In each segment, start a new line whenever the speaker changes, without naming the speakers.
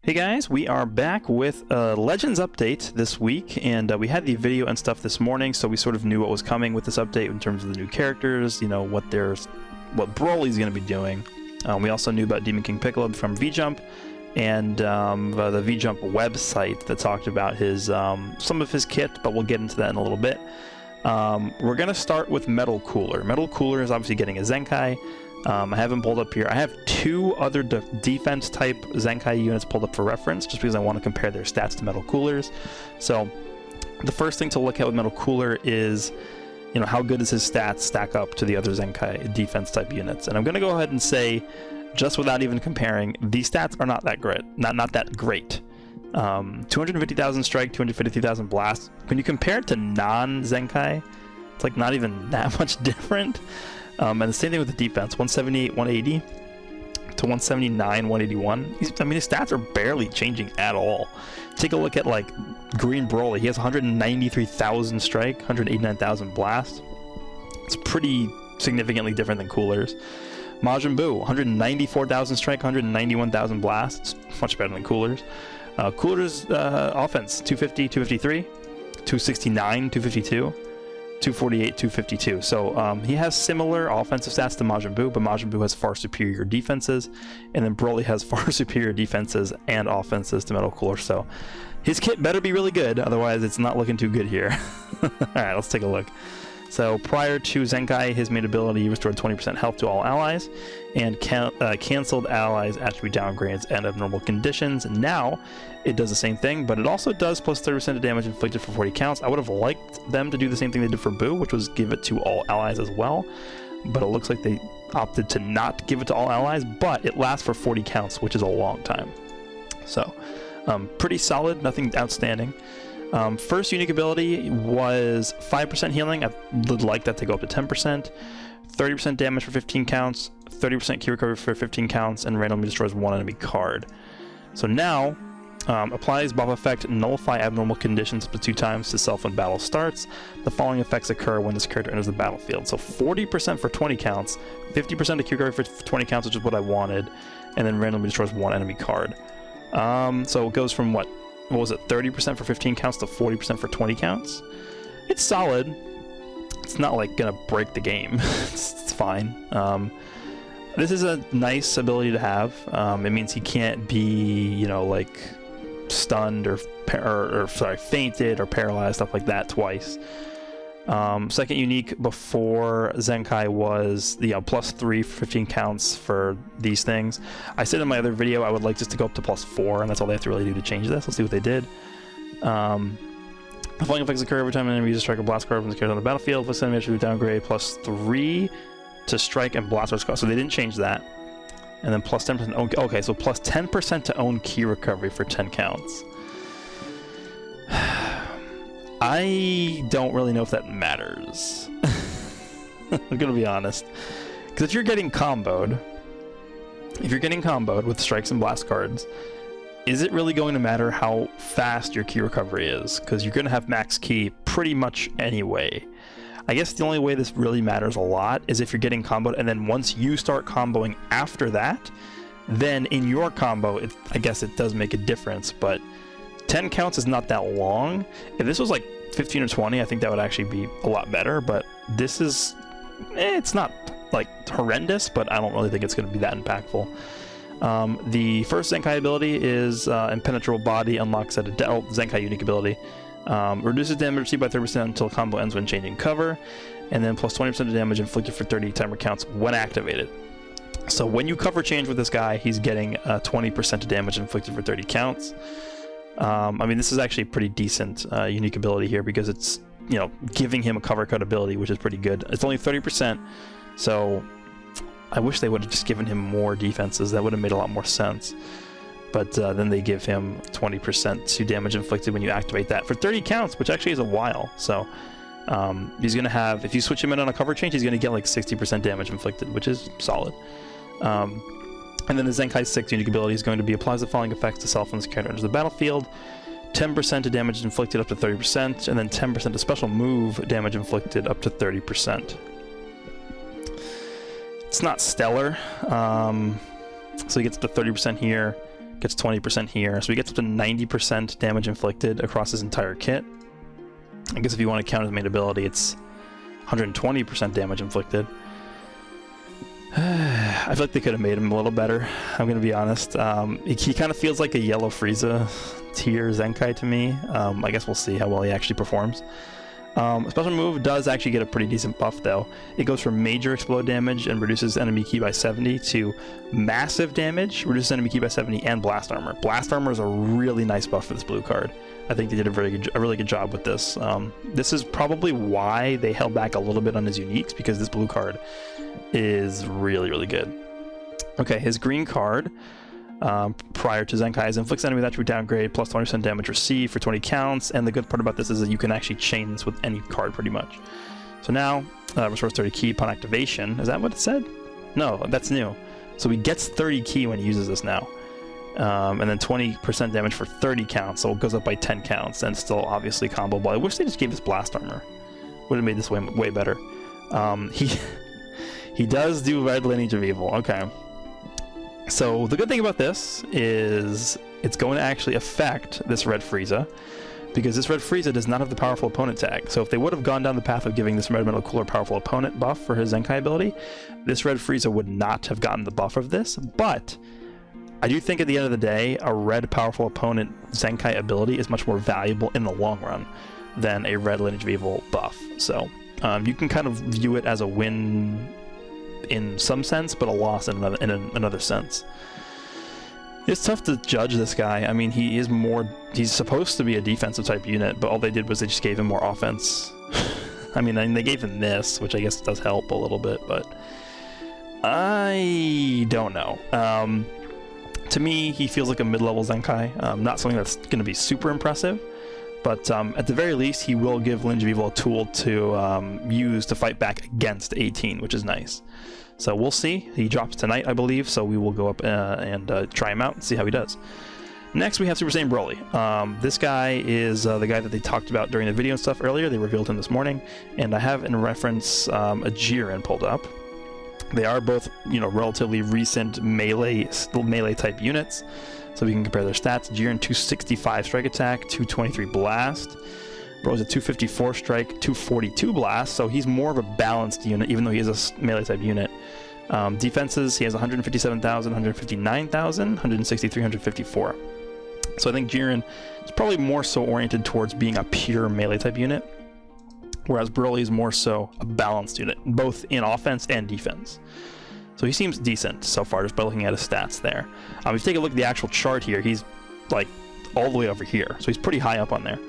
Hey guys, we are back with a Legends update this week, and we had the video and stuff this morning, so we sort of knew what was coming with this update in terms of the new characters, you know, what Broly's going to be doing. We also knew about Demon King Piccolo from V-Jump, and the V-Jump website that talked about his some of his kit, but we'll get into that in a little bit. We're going to start with Metal Cooler. Metal Cooler is obviously getting a Zenkai. I have him pulled up here. I have two other defense type Zenkai units pulled up for reference just because I want to compare their stats to Metal Coolers. So the first thing to look at with Metal Cooler is, you know, how good does his stats stack up to the other Zenkai defense type units? And I'm going to go ahead and say, just without even comparing, these stats are not that great. Not that great. 250,000 strike, 250,000 blast. When you compare it to non-Zenkai, it's like not even that much different. And the same thing with the defense, 178, 180 to 179, 181. I mean, his stats are barely changing at all. Take a look at like Green Broly. He has 193,000 strike, 189,000 blast. It's pretty significantly different than Cooler's. Majin Buu, 194,000 strike, 191,000 blast. It's much better than Cooler's. Cooler's offense, 250, 253, 269, 252. 248, 252. So he has similar offensive stats to Majin Buu, but Majin Buu has far superior defenses, and then Broly has far superior defenses and offenses to Metal Cooler. So his kit better be really good, otherwise it's not looking too good here. Alright, let's take a look. So prior to Zenkai, his main ability restored 20% health to all allies, and canceled allies' attribute downgrades and abnormal conditions. Now it does the same thing, but it also does plus 30% of damage inflicted for 40 counts. I would have liked them to do the same thing they did for Buu, which was give it to all allies as well, but it looks like they opted to not give it to all allies, but it lasts for 40 counts, which is a long time. So pretty solid, nothing outstanding. First unique ability was 5% healing. I would like that to go up to 10%. 30% damage for 15 counts, 30% key recovery for 15 counts, and randomly destroys one enemy card. So now, applies buff effect, nullify abnormal conditions up to 2 times to self when battle starts. The following effects occur when this character enters the battlefield. So 40% for 20 counts, 50% of key recovery for 20 counts, which is what I wanted, and then randomly destroys one enemy card. So it goes from what was it, 30% for 15 counts to 40% for 20 counts? It's solid. It's not like gonna break the game. it's fine. This is a nice ability to have. It means he can't be, you know, like stunned or fainted or paralyzed, stuff like that twice. Second unique before Zenkai was the +3 for 15 counts for these things. I said in my other video I would like this to go up to +4, and that's all they have to really do to change this. Let's see what they did. The following effects occur every time an enemy uses strike or blast card from the character on the battlefield. Plus enemy attribute downgrade +3 to strike and blast card. So they didn't change that. And then plus 10% own. Okay, so plus 10% to own key recovery for 10 counts. I don't really know if that matters. I'm gonna be honest. Because if you're getting comboed with strikes and blast cards, is it really going to matter how fast your key recovery is? Because you're gonna have max key pretty much anyway. I guess the only way this really matters a lot is if you're getting comboed, and then once you start comboing after that, then in your combo, I guess it does make a difference, but 10 counts is not that long. If this was like 15 or 20, I think that would actually be a lot better, but this is, it's not like horrendous, but I don't really think it's going to be that impactful. The first Zenkai ability is Impenetrable Body, unlocks at a Zenkai unique ability. Reduces damage received by 30% until combo ends when changing cover, and then plus 20% of damage inflicted for 30 timer counts when activated. So when you cover change with this guy, he's getting 20% of damage inflicted for 30 counts. I mean, this is actually a pretty decent unique ability here because it's, you know, giving him a cover cut ability, which is pretty good. It's only 30%, so I wish they would have just given him more defenses. That would have made a lot more sense. But then they give him 20% to damage inflicted when you activate that for 30 counts, which actually is a while. So he's going to have, if you switch him in on a cover change, he's going to get like 60% damage inflicted, which is solid. And then the Zenkai 6 unique ability is going to be applies the following effects to self when this character enters the battlefield. 10% of damage inflicted up to 30%, and then 10% of special move damage inflicted up to 30%. It's not stellar. So he gets the 30% here. gets 20% here, so he gets up to 90% damage inflicted across his entire kit. I guess if you want to count his main ability, it's 120% damage inflicted. I feel like they could have made him a little better, I'm going to be honest. He kind of feels like a yellow Frieza tier Zenkai to me. I guess we'll see how well he actually performs. Special move does actually get a pretty decent buff though. It goes from major explode damage and reduces enemy ki by 70 to massive damage, reduces enemy ki by 70, and blast armor. Blast armor is a really nice buff for this blue card. I think they did a really good job with this. This is probably why they held back a little bit on his uniques, because this blue card is really good. Okay, his green card, prior to Zenkai's, inflicts enemy with attribute downgrade plus 20% damage received for 20 counts, and the good part about this is that you can actually chain this with any card pretty much. So now, restores 30 ki upon activation. Is that what it said? No, that's new. So he gets 30 ki when he uses this now. And then 20% damage for 30 counts, so it goes up by 10 counts, and still obviously comboable. I wish they just gave this blast armor. Would have made this way better. He does do Red Lineage of Evil. Okay. So the good thing about this is it's going to actually affect this Red Frieza, because this Red Frieza does not have the powerful opponent tag. So if they would have gone down the path of giving this Red Metal Cooler powerful opponent buff for his Zenkai ability, this Red Frieza would not have gotten the buff of this. But I do think at the end of the day, a red powerful opponent Zenkai ability is much more valuable in the long run than a Red Lineage of Evil buff. So you can kind of view it as a win in some sense, but a loss in another sense. It's tough to judge this guy. I mean, he's supposed to be a defensive type unit, but all they did was they just gave him more offense. I mean, they gave him this, which I guess does help a little bit, but I don't know. To me, he feels like a mid-level Zenkai. Not something that's going to be super impressive, but at the very least, he will give Lineage of Evil a tool to use to fight back against 18, which is nice. So we'll see. He drops tonight, I believe, so we will go up and try him out and see how he does. Next, we have Super Saiyan Broly. This guy is the guy that they talked about during the video and stuff earlier. They revealed him this morning, and I have in reference a Jiren pulled up. They are both, relatively recent melee type units, so we can compare their stats. Jiren 265 strike attack, 223 blast. Broly's a 254 strike, 242 blast, so he's more of a balanced unit, even though he is a melee type unit. Defenses, he has 157,000, 159,000, 163, 154. So I think Jiren is probably more so oriented towards being a pure melee type unit, whereas Broly is more so a balanced unit, both in offense and defense. So he seems decent so far, just by looking at his stats there. If you take a look at the actual chart here, he's like all the way over here, so he's pretty high up on there.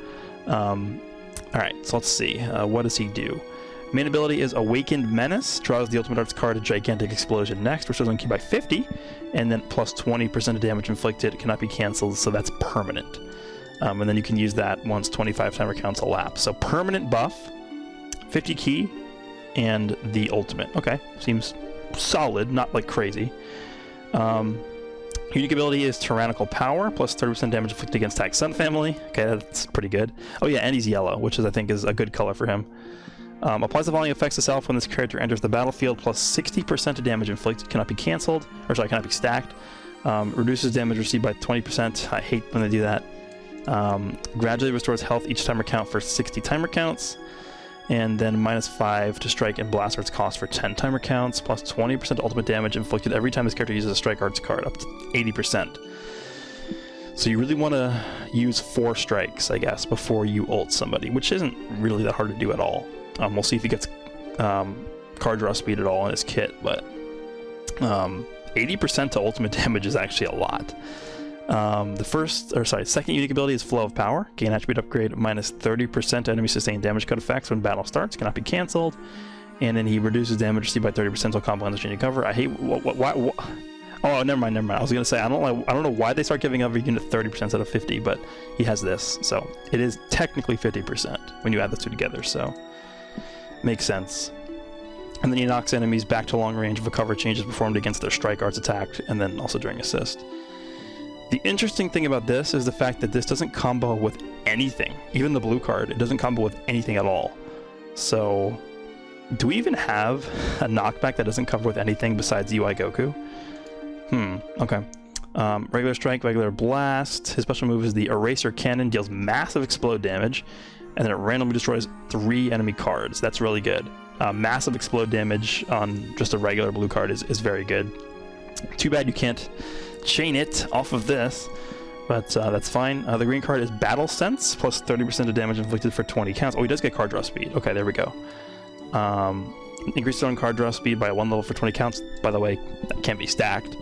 Alright, so let's see. What does he do? Main ability is Awakened Menace. Draws the Ultimate Arts card, a Gigantic Explosion next, restores on ki by 50, and then plus 20% of damage inflicted. It cannot be cancelled, so that's permanent. And then you can use that once 25 timer counts elapse. So permanent buff, 50 ki, and the ultimate. Okay, seems solid, not like crazy. Unique ability is Tyrannical Power, plus 30% damage inflicted against Tag Sun family. Okay, that's pretty good. Oh yeah, and he's yellow, which I think is a good color for him. Applies the following effects to self when this character enters the battlefield, plus 60% of damage inflicted, cannot be cancelled, or sorry, cannot be stacked. Reduces damage received by 20%. I hate when they do that. Gradually restores health each timer count for 60 timer counts. And then -5 to strike and blast arts cost for 10 timer counts, plus 20% ultimate damage inflicted every time this character uses a strike arts card, up to 80%. So you really want to use 4 strikes, I guess, before you ult somebody, which isn't really that hard to do at all. We'll see if he gets card draw speed at all in his kit, but 80% to ultimate damage is actually a lot. Second unique ability is Flow of Power. Gain attribute upgrade minus 30% enemy sustained damage code effects when battle starts. Cannot be cancelled. And then he reduces damage received by 30% until combo ends with cover. I hate why. Oh, never mind. I was gonna say I don't know why they start giving every unit 30% instead of 50, but he has this, so it is technically 50% when you add the two together. So makes sense. And then he knocks enemies back to long range if a cover change is performed against their strike arts attack, and then also during assist. The interesting thing about this is the fact that this doesn't combo with anything. Even the blue card, it doesn't combo with anything at all. So, do we even have a knockback that doesn't cover with anything besides UI Goku? Okay. Regular strike, regular blast. His special move is the Eraser Cannon, deals massive explode damage, and then it randomly destroys 3 enemy cards. That's really good. Massive explode damage on just a regular blue card is very good. Too bad you can't chain it off of this, but that's fine. The green card is Battle Sense, plus 30% of damage inflicted for 20 counts. Oh, he does get card draw speed. Okay, there we go. Increases own card draw speed by 1 level for 20 counts. By the way, that can't be stacked.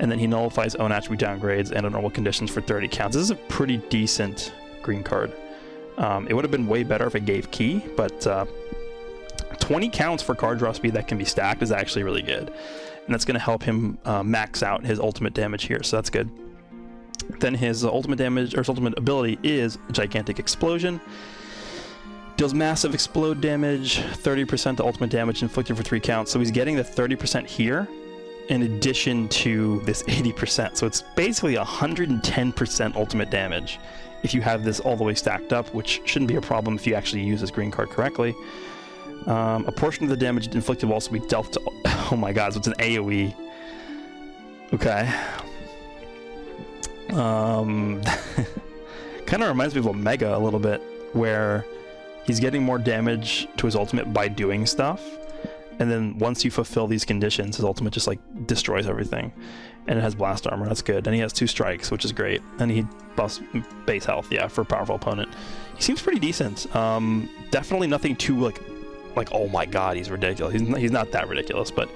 And then he nullifies own attribute downgrades and normal conditions for 30 counts. This is a pretty decent green card. It would have been way better if it gave key, but 20 counts for card draw speed that can be stacked is actually really good. And that's going to help him max out his ultimate damage here, so that's good. Then his ultimate damage, or his ultimate ability, is Gigantic Explosion. Deals massive explode damage, 30% the ultimate damage inflicted for 3 counts. So he's getting the 30% here in addition to this 80%. So it's basically 110% ultimate damage if you have this all the way stacked up, which shouldn't be a problem if you actually use this green card correctly. A portion of the damage inflicted will also be dealt to... Oh my god, so it's an AoE. Okay. Kind of reminds me of Omega a little bit, where he's getting more damage to his ultimate by doing stuff, and then once you fulfill these conditions, his ultimate just like destroys everything. And it has blast armor, that's good. And he has 2 strikes, which is great. And he buffs base health, yeah, for a powerful opponent. He seems pretty decent. Definitely nothing too like oh my god, he's ridiculous. He's not that ridiculous, but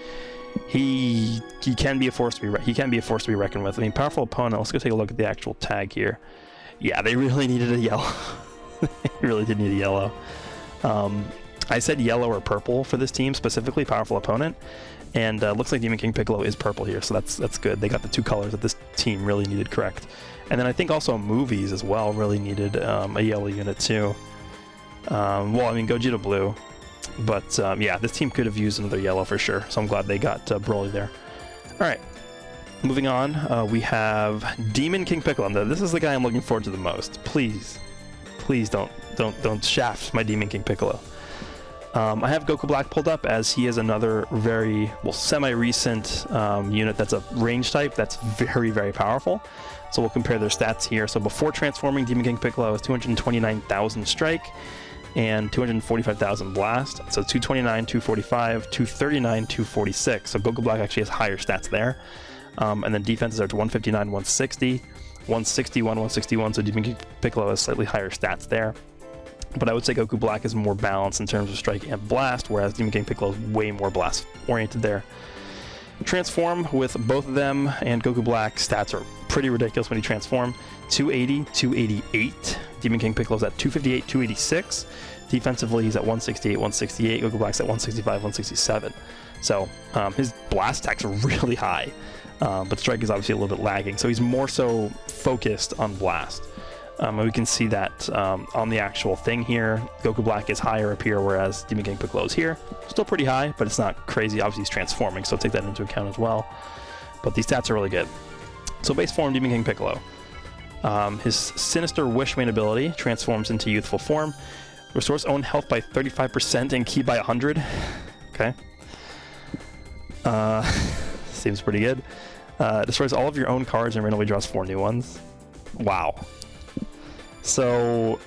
he can be a force to be reckoned with. I mean, powerful opponent. Let's go take a look at the actual tag here. Yeah, they really needed a yellow. They really did need a yellow. I said yellow or purple for this team, specifically powerful opponent, and looks like Demon King Piccolo is purple here, so that's good. They got the 2 colors that this team really needed correct. And then I think also movies as well really needed a yellow unit too. Well, I mean, Gogeta blue, but yeah, this team could have used another yellow for sure, so I'm glad they got Broly there. Alright, moving on, we have Demon King Piccolo. This is the guy I'm looking forward to the most. Please don't shaft my Demon King Piccolo. I have Goku Black pulled up, as he is another very, well, semi-recent unit that's a range type that's very, very powerful. So we'll compare their stats here. So before transforming, Demon King Piccolo has 229,000 strike and 245,000 blast. So 229, 245, 239, 246. So Goku Black actually has higher stats there. And then defenses are to 159, 160, 161, 161. So Demon King Piccolo has slightly higher stats there. But I would say Goku Black is more balanced in terms of strike and blast, whereas Demon King Piccolo is way more blast oriented there. Transform with both of them, and Goku Black stats are pretty ridiculous when he transform. 280, 288. Demon King Piccolo's at 258, 286. Defensively, he's at 168, 168. Goku Black's at 165, 167. So his blast attacks are really high, but strike is obviously a little bit lagging. So he's more so focused on blast. And we can see that on the actual thing here. Goku Black is higher up here, whereas Demon King Piccolo is here. Still pretty high, but it's not crazy. Obviously, he's transforming, so take that into account as well. But these stats are really good. So base form, Demon King Piccolo. His Sinister Wish main ability transforms into youthful form. Restores own health by 35% and ki by 100. Okay. Seems pretty good. Destroys all of your own cards and randomly draws 4 new ones. Wow. So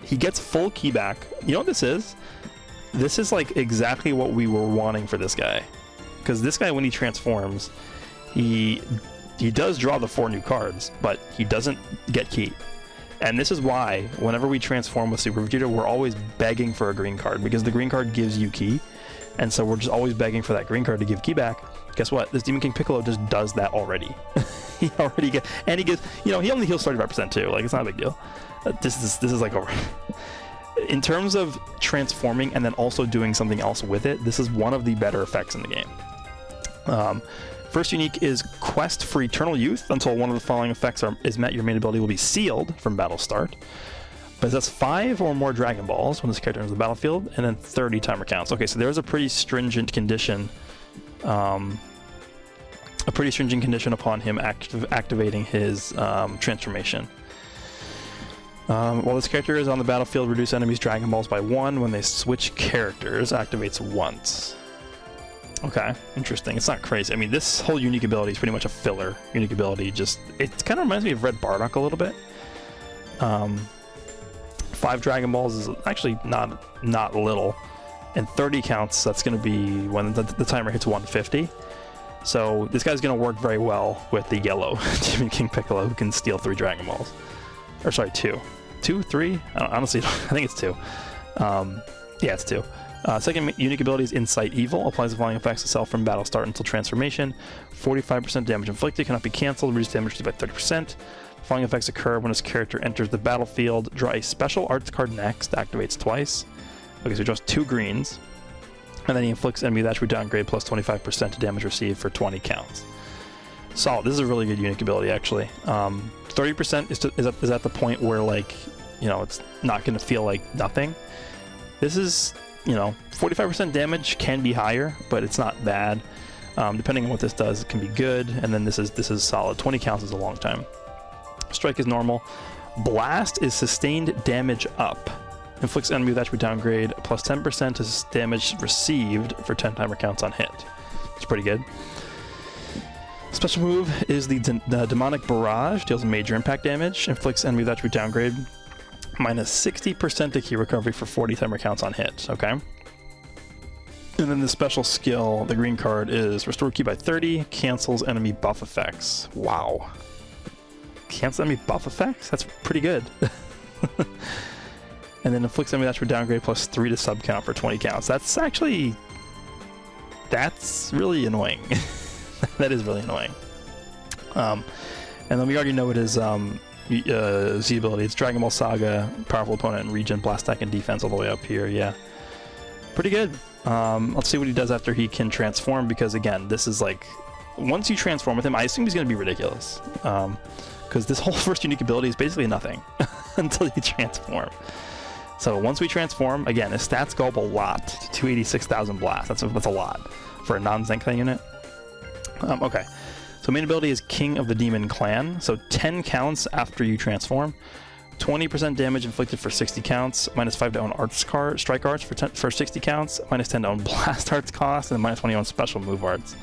he gets full ki back. You know what this is? This is like exactly what we were wanting for this guy. Because this guy, when he transforms, he does draw the 4 new cards, but he doesn't get ki. And this is why whenever we transform with Super Vegeta, we're always begging for a green card, because the green card gives you ki. And so we're just always begging for that green card to give ki back. Guess what? This Demon King Piccolo just does that already. He already gets, and he gets, you know, he only heals 35% too. Like, it's not a big deal. This is like a, in terms of transforming and then also doing something else with it, this is one of the better effects in the game. First unique is Quest for Eternal Youth. Until one of the following effects is met, your main ability will be sealed from battle start. Possess 5 or more Dragon Balls when this character enters the battlefield, and then 30 timer counts. Okay, so there's a pretty stringent condition. A pretty stringent condition upon him activating his transformation. While this character is on the battlefield, reduce enemies' Dragon Balls by 1 when they switch characters. Activates once. Okay, interesting. It's not crazy. I mean, this whole unique ability is pretty much a filler unique ability. Just it kind of reminds me of Red Bardock a little bit. 5 Dragon Balls is actually not little, and 30 counts. That's going to be when the timer hits 150. So this guy's going to work very well with the yellow Demon King Piccolo, who can steal 3 Dragon Balls. Or sorry, 2, 3. Honestly, I think it's 2. Yeah, it's 2. Second unique ability is Insight Evil. Applies the following effects to self from battle start until transformation. 45% damage inflicted, cannot be cancelled, reduce damage by 30%. The following effects occur when this character enters the battlefield. Draw a special arts card next, activates twice. Okay, so he draws 2 greens. And then he inflicts enemy attribute downgrade plus 25% to damage received for 20 counts. Solid. This is a really good unique ability, actually. 30% is at the point where, like, you know, it's not going to feel like nothing. This is, you know, 45% damage can be higher, but it's not bad. Depending on what this does, it can be good. And then this is solid. 20 counts is a long time. Strike is normal. Blast is sustained damage up. Inflicts enemy with attribute downgrade plus 10% to damage received for 10 timer counts on hit. It's pretty good. Special move is the Demonic Barrage. Deals major impact damage. Inflicts enemy with attribute downgrade. Minus 60% to key recovery for 40 timer counts on hit. Okay. And then the special skill, the green card, is Restore Key by 30. Cancels enemy buff effects. Wow. Cancels enemy buff effects? That's pretty good. And then inflicts enemy attribute downgrade plus 3 to sub count for 20 counts. That's really annoying. That is really annoying. And then we already know it is Z ability. It's Dragon Ball Saga, powerful opponent in region, blast attack and defense all the way up here. Yeah, pretty good. Let's see what he does after he can transform, because again, this is like, once you transform with him, I assume he's going to be ridiculous. Because this whole first unique ability is basically nothing until you transform. So once we transform, again, his stats go up a lot to 286,000 blast. That's a lot for a non-ZENKAI unit. Okay, so main ability is King of the Demon Clan. So 10 counts after you transform. 20% damage inflicted for 60 counts. Minus 5 to own arts card, strike arts for 60 counts. Minus 10 to own blast arts cost. And minus 20 to own special move arts.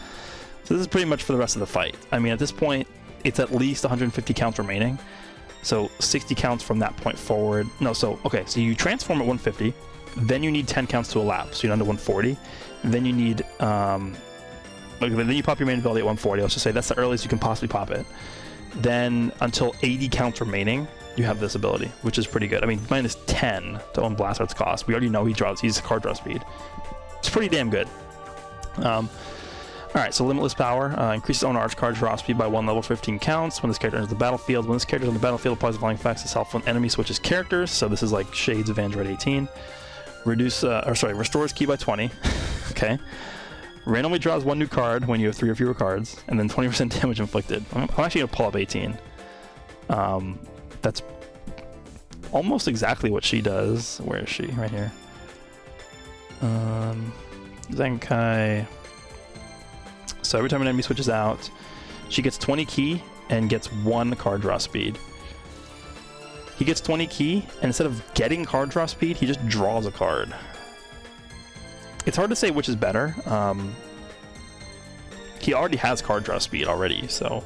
So this is pretty much for the rest of the fight. I mean, at this point, it's at least 150 counts remaining. So 60 counts from that point forward. No, so, okay, so you transform at 150, then you need 10 counts to elapse, so you're down to 140. Then you need, okay, then you pop your main ability at 140. Let's just say that's the earliest you can possibly pop it. Then until 80 counts remaining, you have this ability, which is pretty good. I mean, minus 10 to own blast arts cost. We already know he's card draw speed. It's pretty damn good. Alright, so Limitless Power increases own arch card draw speed by 1 level 15 counts when this character enters the battlefield. When this character is on the battlefield, applies the following effects to self when enemy switches characters. So this is like Shades of Android 18. Restores key by 20. Okay. Randomly draws 1 new card when you have 3 or fewer cards, and then 20% damage inflicted. I'm actually going to pull up 18. That's almost exactly what she does. Where is she? Right here. ZENKAI. So every time an enemy switches out, she gets 20 key and gets 1 card draw speed. He gets 20 key, and instead of getting card draw speed, he just draws a card. It's hard to say which is better. He already has card draw speed already, so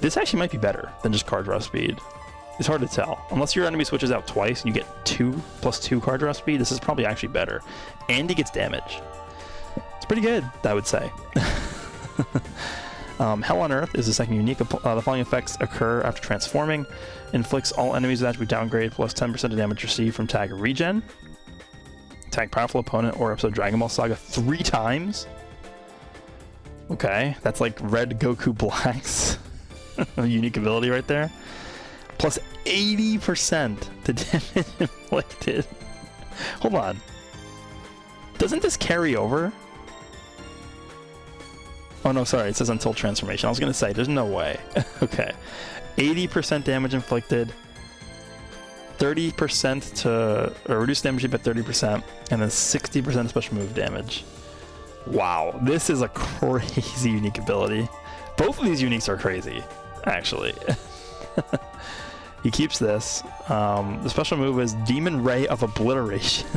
this actually might be better than just card draw speed. It's hard to tell. Unless your enemy switches out twice and you get 2 plus 2 card draw speed, this is probably actually better. And he gets damage. It's pretty good, I would say. Hell on Earth is the second unique. The following effects occur after transforming. Inflicts all enemies with attribute downgrade plus 10% of damage received from tag regen. Tag powerful opponent or episode Dragon Ball Saga 3 times. Okay, that's like Red Goku Black's unique ability right there. Plus 80% to damage inflicted. Hold on. Doesn't this carry over? Oh no, sorry, it says until transformation. I was gonna say, there's no way. Okay. 80% damage inflicted, 30% to, or reduce damage by 30%, and then 60% special move damage. Wow, this is a crazy unique ability. Both of these uniques are crazy, actually. He keeps this. The special move is Demon Ray of Obliteration.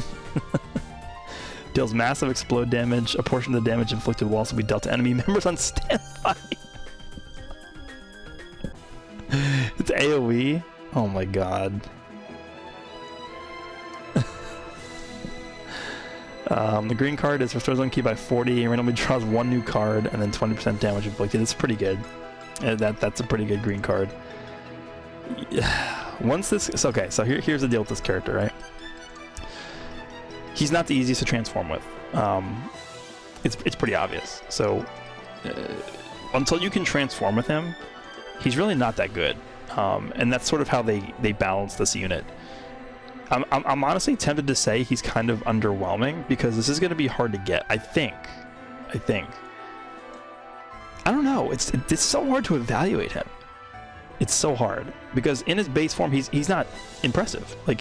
Deals massive explode damage. A portion of the damage inflicted will also be dealt to enemy members on standby. It's AoE? Oh my god. The green card is restores on key by 40 and randomly draws 1 new card and then 20% damage inflicted. It's pretty good. That's a pretty good green card. Once this... Okay, so here's the deal with this character, right? He's not the easiest to transform with. It's pretty obvious. So until you can transform with him, he's really not that good. And that's sort of how they balance this unit. I'm honestly tempted to say he's kind of underwhelming because this is going to be hard to get. I think. I don't know. It's so hard to evaluate him. It's so hard because in his base form, he's not impressive. Like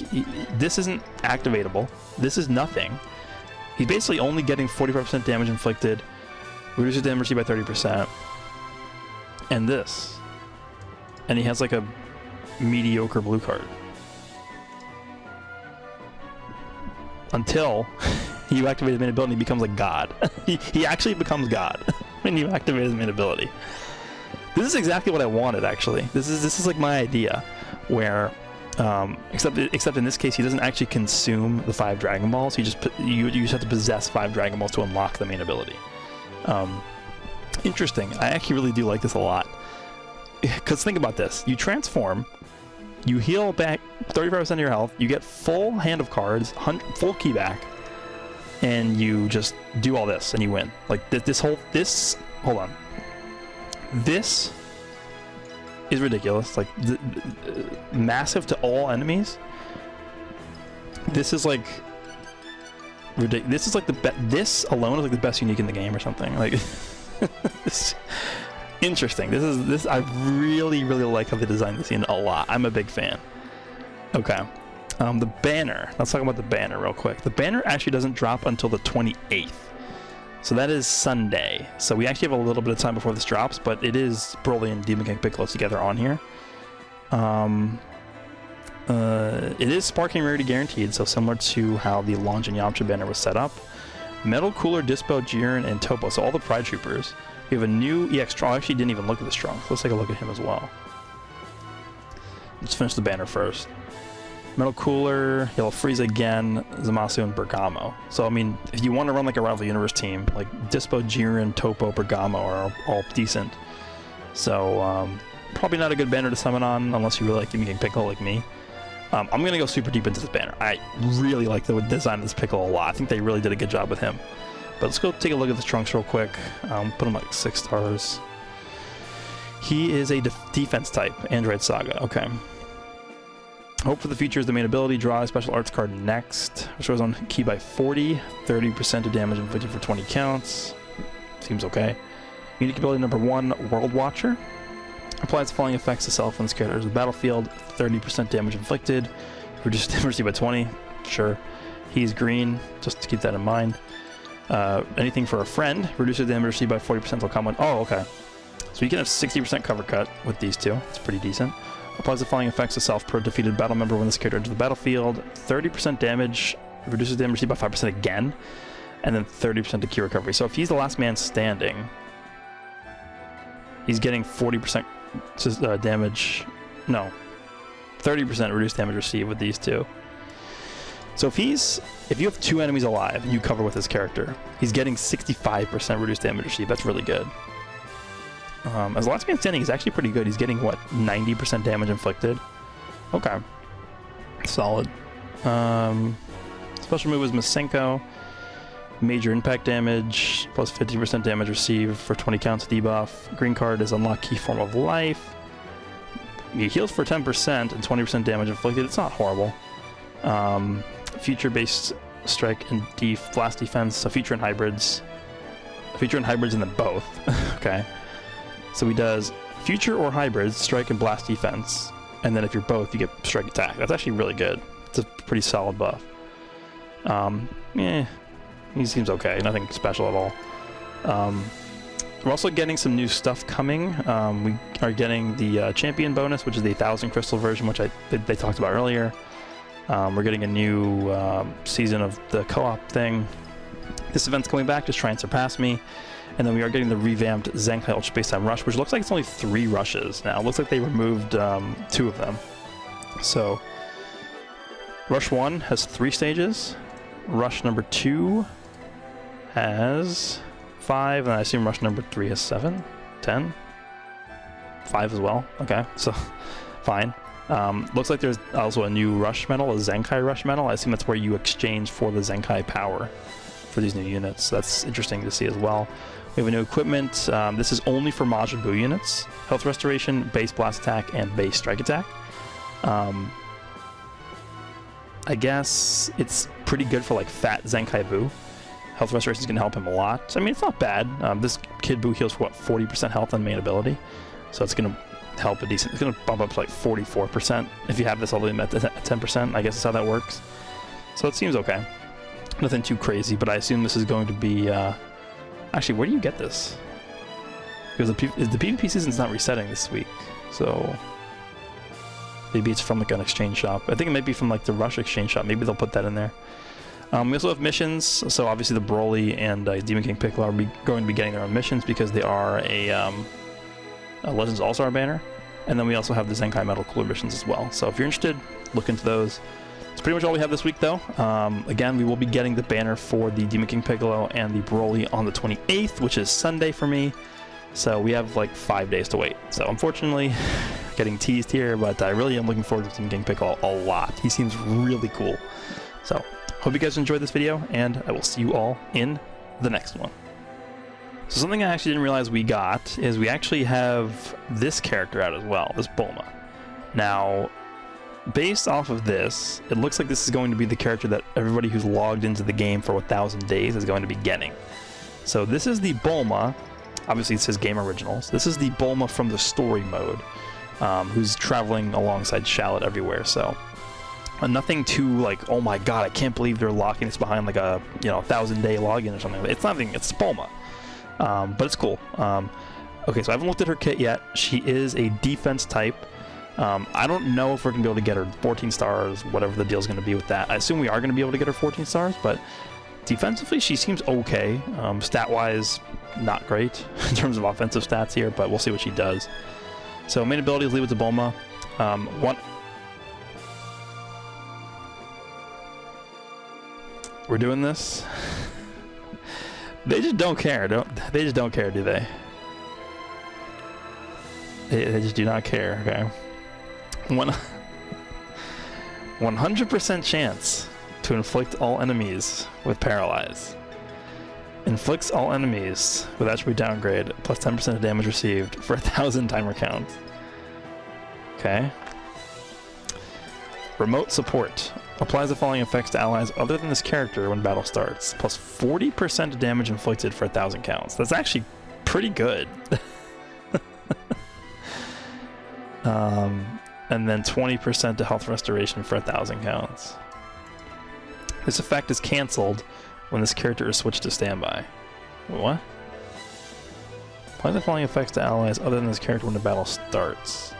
this isn't activatable. This is nothing. He's basically only getting 45% damage inflicted, reduces damage by 30%, and this. And he has like a mediocre blue card. Until you activate his main ability, he becomes like God. he actually becomes God when you activate his main ability. This is exactly what I wanted, actually. This is like my idea, where except in this case, he doesn't actually consume the 5 Dragon Balls. You just have to possess 5 Dragon Balls to unlock the main ability. Interesting. I actually really do like this a lot. Because think about this: you transform, you heal back 35% of your health, you get full hand of cards, full key back, and you just do all this and you win. Like hold on. This is ridiculous. Like massive to all enemies. This is like ridiculous. This is like this alone is like the best unique in the game or something. Like this. Interesting. This I really like how they designed this unit a lot. I'm a big fan. Okay. The banner. Let's talk about the banner real quick. The banner actually doesn't drop until the 28th. So that is Sunday. So we actually have a little bit of time before this drops, but it is Broly and Demon King Piccolo together on here. It is Sparking Rarity guaranteed, so similar to how the Long and Yamcha banner was set up. Metal Cooler, Dispo, Jiren, and Topo. So all the Pride Troopers. We have a new EX Strong. I actually didn't even look at the Strong. So let's take a look at him as well. Let's finish the banner first. Metal Cooler, Yellow Frieza again, Zamasu, and Bergamo. So, I mean, if you want to run like a Rival Universe team, like Dispo, Jiren, Topo, Bergamo are all decent. So, probably not a good banner to summon on unless you really like Demon King Piccolo like me. I'm going to go super deep into this banner. I really like the design of this Piccolo a lot. I think they really did a good job with him. But let's go take a look at the Trunks real quick. Put him like 6 stars. He is a defense type, Android Saga. Okay. Hope for the features, the main ability, draw a special arts card next. Restores on key by 40, 30% of damage inflicted for 20 counts. Seems okay. Unique ability number 1, World Watcher. Applies the following effects to self when this character is in the battlefield. 30% damage inflicted. Reduces damage by 20. Sure. He's green, just to keep that in mind. Anything for a friend. Reduces damage received by 40% till combat. Oh, okay. So you can have 60% cover cut with these two. It's pretty decent. Applies the following effects to self per defeated battle member when this character enters the battlefield. 30% damage. Reduces damage received by 5% again. And then 30% to key recovery. So if he's the last man standing, he's getting 40% damage. No. 30% reduced damage received with these two. So if you have 2 enemies alive and you cover with this character, he's getting 65% reduced damage received. That's really good. As last man standing, he's actually pretty good. He's getting, what, 90% damage inflicted? Okay. Solid. Special move is Masenko. Major impact damage, plus 50% damage received for 20 counts debuff. Green card is unlock key form of life. He heals for 10% and 20% damage inflicted. It's not horrible. Future-based strike and blast defense. So future and hybrids. Future and hybrids in them both. Okay. So he does future or hybrids, strike and blast defense. And then if you're both, you get strike attack. That's actually really good. It's a pretty solid buff. He seems okay. Nothing special at all. We're also getting some new stuff coming. We are getting the champion bonus, which is the 1,000 crystal version, which they talked about earlier. We're getting a new season of the co-op thing. This event's coming back, just try and surpass me. And then we are getting the revamped ZENKAI Ultra Space Time Rush, which looks like it's only 3 rushes now. It looks like they removed 2 of them. So, Rush 1 has 3 stages. Rush number 2 has 5, and I assume rush number 3 has 7, 10, 5 as well. Okay, so fine. Looks like there's also a new rush medal, a ZENKAI rush medal. I assume that's where you exchange for the ZENKAI power for these new units. That's interesting to see as well. We have a new equipment. This is only for Majin Buu units. Health restoration, base blast attack, and base strike attack. I guess it's pretty good for like fat Zenkai Buu. Health restoration is going to help him a lot. I mean, it's not bad. This Kid Buu heals for what, 40% health on main ability. So it's going to help a decent. It's going to bump up to like 44% if you have this all the way at 10%. I guess that's how that works. So it seems okay. Nothing too crazy, but I assume this is going to be... Actually, where do you get this? Because the PvP season's not resetting this week, so... Maybe it's from like an exchange shop. I think it might be from like the Rush exchange shop. Maybe they'll put that in there. We also have missions, so obviously the Broly and Demon King Piccolo are going to be getting their own missions because they are a Legends All-Star banner. And then we also have the Zenkai Metal Cooler missions as well. So if you're interested, look into those. That's pretty much all we have this week, though. Again, we will be getting the banner for the Demon King Piccolo and the Broly on the 28th, which is Sunday for me. So we have like 5 days to wait. So unfortunately, getting teased here, but I really am looking forward to Demon King Piccolo a lot. He seems really cool. So hope you guys enjoyed this video, and I will see you all in the next one. So something I actually didn't realize we got is we actually have this character out as well, this Bulma. Now, based off of this, it looks like this is going to be the character that everybody who's logged into the game for 1,000 days is going to be getting. So this is the Bulma. Obviously it says Game Originals. This is the Bulma from the story mode, who's traveling alongside Shallot everywhere. So nothing too like, oh my god, I can't believe they're locking this behind like a 1,000-day login or something. It's nothing. It's Bulma, but it's cool. Okay, so I haven't looked at her kit yet. She is a defense type. I don't know if we're gonna be able to get her 14 stars, whatever the deal's gonna be with that. I assume we are gonna be able to get her 14 stars, but defensively she seems okay. Stat-wise, not great in terms of offensive stats here, but we'll see what she does. So main abilities, leave it to Bulma. We're doing this. They just don't care. They just don't care, do they? They just do not care. Okay. 100% chance to inflict all enemies with Paralyze. Inflicts all enemies with attribute downgrade plus 10% of damage received for 1,000 timer counts. Okay. Remote support. Applies the following effects to allies other than this character when battle starts. Plus 40% of damage inflicted for 1,000 counts. That's actually pretty good. And then 20% to health restoration for 1,000 counts. This effect is cancelled when this character is switched to standby. What? Apply the following effects to allies other than this character when the battle starts.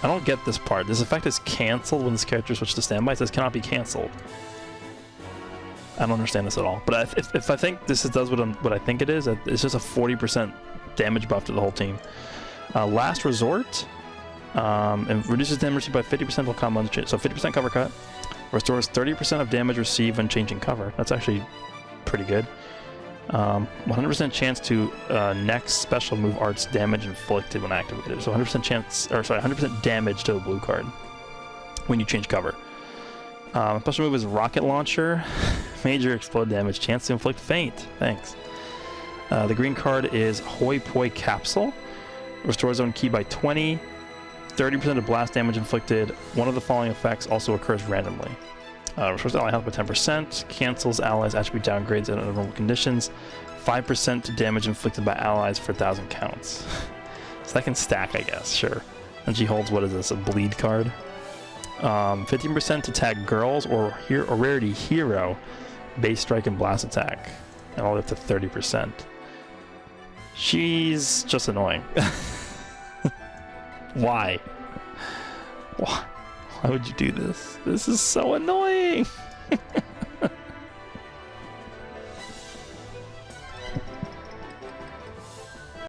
I don't get this part. This effect is cancelled when this character is switched to standby. It says cannot be cancelled. I don't understand this at all. But if I think this does what I think it is, it's just a 40% damage buff to the whole team. Last Resort. And reduces damage by 50% while combo change. So 50% cover cut. Restores 30% of damage received when changing cover. That's actually pretty good. 100% chance to next special move arts damage inflicted when activated. So 100% chance, or sorry, 100% damage to the blue card when you change cover. Special move is Rocket Launcher. Major explode damage. Chance to inflict faint. Thanks. The green card is Hoi Poi Capsule. Restores own ki by 20. 30% of blast damage inflicted. One of the following effects also occurs randomly. Restores ally health by 10%. Cancels allies' attribute downgrades under normal conditions. 5% damage inflicted by allies for 1,000 counts. So that can stack, I guess. Sure. And she holds, what is this, a bleed card? 15% to tag girls or rarity hero, base strike and blast attack, and all the way up to 30%. She's just annoying. Why? Why would you do this? This is so annoying.